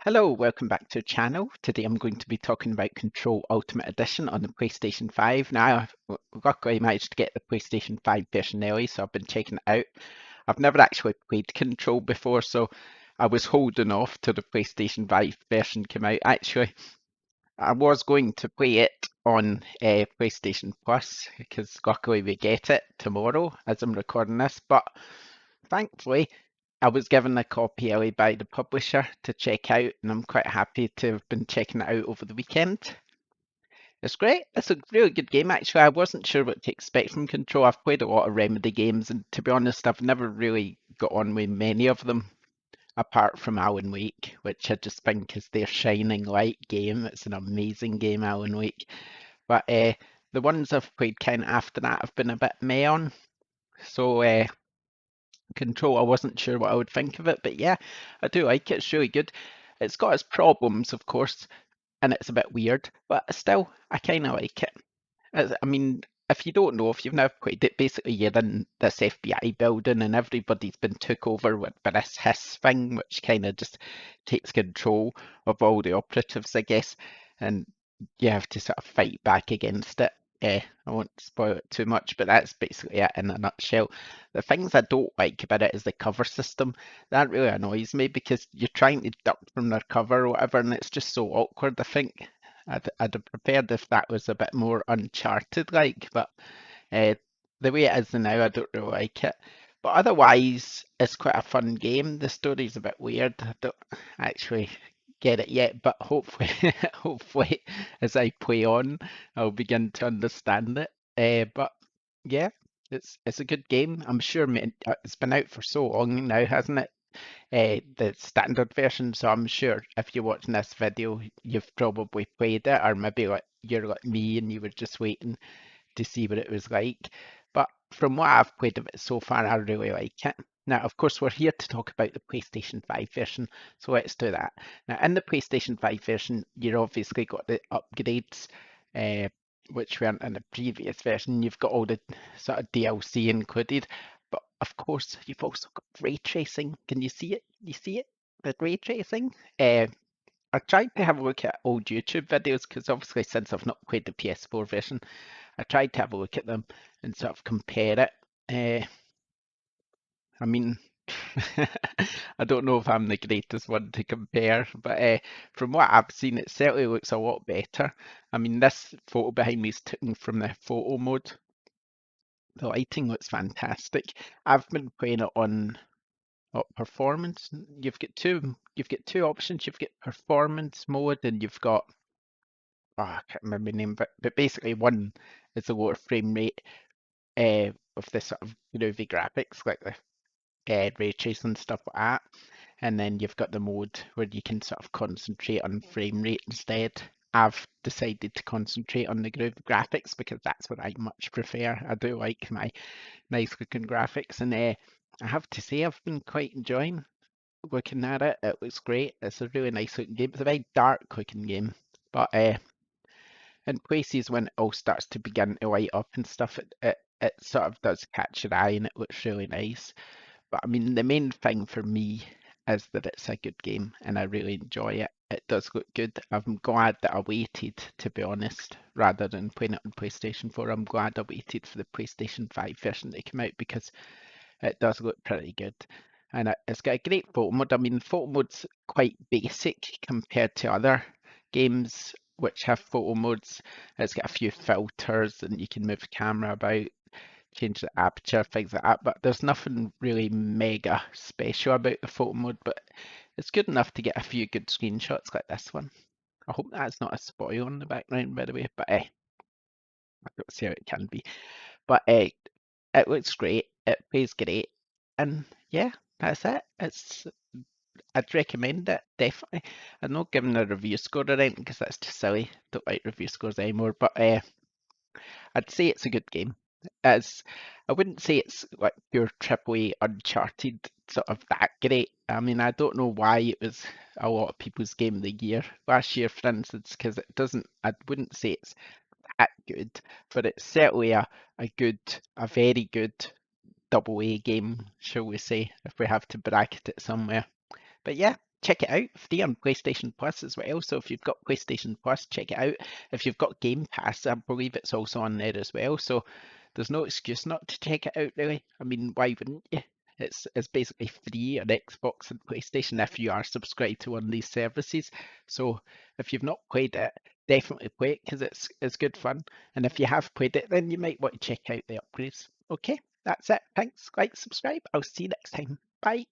Hello, welcome back to the channel. Today I'm going to be talking about Control Ultimate Edition on the PlayStation 5. Now, luckily I managed to get the PlayStation 5 version early, so I've been checking it out. I've never actually played Control before, so I was holding off till the PlayStation 5 version came out. Actually, I was going to play it on PlayStation Plus, because luckily we get it tomorrow as I'm recording this, but thankfully I was given a copy early by the publisher to check out, and I'm quite happy to have been checking it out over the weekend. It's great. It's a really good game, actually. I wasn't sure what to expect from Control. I've played a lot of Remedy games, and to be honest, I've never really got on with many of them, apart from Alan Wake, which I just think is their shining light game. It's an amazing game, Alan Wake. But the ones I've played kind of after that have been a bit meh on. So Control, I wasn't sure what I would think of it, but yeah, I do like it. It's really good. It's got its problems, of course, and it's a bit weird, but still, I kind of like it. I mean, if you don't know, if you've never played it, basically you're in this FBI building and everybody's been took over by this hiss thing, which kind of just takes control of all the operatives, I guess, and you have to sort of fight back against it. I won't spoil it too much, but that's basically it in a nutshell. The things I don't like about it is the cover system. That really annoys me because you're trying to duck from their cover or whatever, and it's just so awkward, I think. I'd have preferred if that was a bit more Uncharted like, but uh, the way it is now, I don't really like it. But otherwise, it's quite a fun game. The story's a bit weird. I don't actually get it yet, but hopefully, hopefully, as I play on, I'll begin to understand it. But yeah, it's a good game. I'm sure it's been out for so long now, hasn't it? The standard version, so I'm sure if you're watching this video, you've probably played it, or maybe like you're like me and you were just waiting to see what it was like. But from what I've played of it so far, I really like it. Now, of course, we're here to talk about the PlayStation 5 version, so let's do that. Now, in the PlayStation 5 version, you've obviously got the upgrades, uh, which weren't in the previous version. You've got all the sort of DLC included, but of course, you've also got ray tracing. Can you see it? You see it? The ray tracing? I tried to have a look at old YouTube videos because obviously since I've not played the PS4 version, I tried to have a look at them and sort of compare it. I mean, I don't know if I'm the greatest one to compare, but from what I've seen, it certainly looks a lot better. I mean, this photo behind me is taken from the photo mode. The lighting looks fantastic. I've been playing it on performance. You've got two options. You've got performance mode, and you've got I can't remember the name, but basically one is the lower frame rate with the sort of groovy graphics like the ray tracing and stuff like that. And then you've got the mode where you can sort of concentrate on frame rate instead. I've decided to concentrate on the groovy graphics because that's what I much prefer. I do like my nice looking graphics, and I have to say I've been quite enjoying looking at it. It looks great. It's a really nice looking game. It's a very dark looking game, but in places when it all starts to begin to light up and stuff, it sort of does catch your eye and it looks really nice. But I mean, the main thing for me is that it's a good game and I really enjoy it. It does look good. I'm glad that I waited, to be honest, rather than playing it on PlayStation 4. I'm glad I waited for the PlayStation 5 version to come out because it does look pretty good. And it's got a great photo mode. I mean, photo mode's quite basic compared to other games which have photo modes. It's got a few filters and you can move the camera about, change the aperture, things like that. But there's nothing really mega special about the photo mode, but it's good enough to get a few good screenshots like this one. I hope that's not a spoil in the background, by the way, but I don't see how it can be. But it looks great, it plays great, and yeah, that's it. I'd recommend it, definitely. I'm not giving a review score or anything because that's just silly. Don't like review scores anymore, but I'd say it's a good game. As I wouldn't say it's like pure AAA Uncharted sort of that great. I mean, I don't know why it was a lot of people's game of the year last year, for instance, because it doesn't. I wouldn't say it's that good, but it's certainly a good, a very good double A game, shall we say, if we have to bracket it somewhere. But yeah, check it out. Free on PlayStation Plus as well. So if you've got PlayStation Plus, check it out. If you've got Game Pass, I believe it's also on there as well. So there's no excuse not to check it out, really. I mean, why wouldn't you? It's basically free on Xbox and PlayStation if you are subscribed to one of these services. So if you've not played it, definitely play it because it's good fun. And if you have played it, then you might want to check out the upgrades. Okay, that's it. Thanks. Like, subscribe. I'll see you next time. Bye.